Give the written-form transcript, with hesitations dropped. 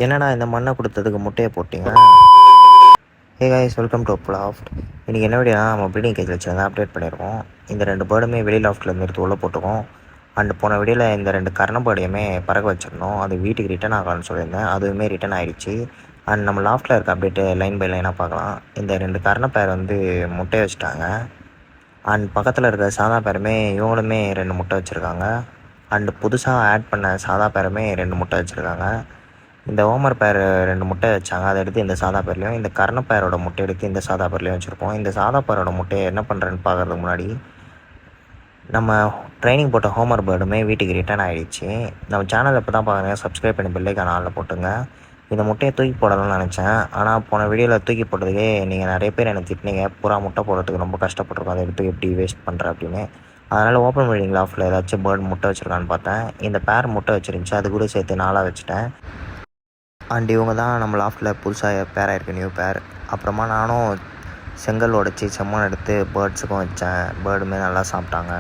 என்னடா இந்த மண்ணை கொடுத்ததுக்கு முட்டையை போட்டிங்க? Hey guys, welcome to loft. இன்றைக்கி என்ன வீடியோனா நம்ம ப்ரீடிங் கேஜ் வச்சுருந்தா அப்டேட் பண்ணியிருக்கோம். இந்த 2 பேர்டுமே வெளி லாஃப்ட்டில் நிறுத்தி உள்ளே போட்டுக்கோம். அண்ட் போன வீடியோவில் இந்த 2 கர்ண பேர்டையுமே பறக்க வச்சுருந்தோம். அது வீட்டுக்கு ரிட்டன் ஆகலான்னு சொல்லியிருந்தேன். அதுவுமே ரிட்டன் ஆகிடுச்சு. அண்ட் நம்ம லாஃப்ட்டில் இருக்க அப்டேட்டு லைன் பை லைனாக பார்க்கலாம். இந்த 2 கர்ண பேர் வந்து முட்டை வச்சுட்டாங்க. அண்ட் பக்கத்தில் இருக்கிற சாதா பேருமே இவங்களுமே 2 முட்டை வச்சுருக்காங்க. அண்டு புதுசாக ஆட் பண்ண சாதா பேருமே 2 முட்டை வச்சுருக்காங்க. இந்த ஓமர் பேர் 2 முட்டை வச்சாங்க. அதை எடுத்து இந்த சாதா பேர்லையும், இந்த கர்ண பேரோட முட்டை எடுத்து இந்த சாதா பேர்லையும் வச்சுருப்போம். இந்த சாதா பேரோட முட்டையை என்ன பண்ணுறேன்னு பார்க்குறதுக்கு முன்னாடி நம்ம ட்ரைனிங் போட்ட ஹோமர் பேர்டுமே வீட்டுக்கு ரிட்டர்ன் ஆகிடுச்சு. நம்ம சேனலை இப்போ தான் பார்க்குறேன், சப்ஸ்கிரைப் பண்ணி பெல்லைக்கான ஆளில் போட்டுங்க. இந்த முட்டையை தூக்கி போடலாம்னு நினச்சேன். ஆனால் போன வீடியோவில் தூக்கி போட்டதுக்கே நீங்கள் நிறைய பேர் எனக்கு திட்டினீங்க, பூரா முட்டை போடுறதுக்கு ரொம்ப கஷ்டப்பட்டுருக்கோம், அதை எடுத்து எப்படி வேஸ்ட் பண்ணுற அப்படின்னு. அதனால் ஓப்பன் ப்ரீடிங் லாஃப்ட்டில் ஏதாச்சும் பேர்டு முட்டை வச்சுருக்கான்னு பார்த்தேன். இந்த பேர் முட்டை வச்சுருந்துச்சு, அது கூட சேர்த்து 4 வச்சுட்டேன். அண்ட் இவங்க தான் நம்ம லாஃப்ட்டில் புதுசாக பேராக இருக்குது, நியூ பேர். அப்புறமா நானும் செங்கல் உடச்சி செம்மண் எடுத்து பேர்ட்ஸுக்கும் வச்சேன். பேர்டுமே நல்லா சாப்பிட்டாங்க.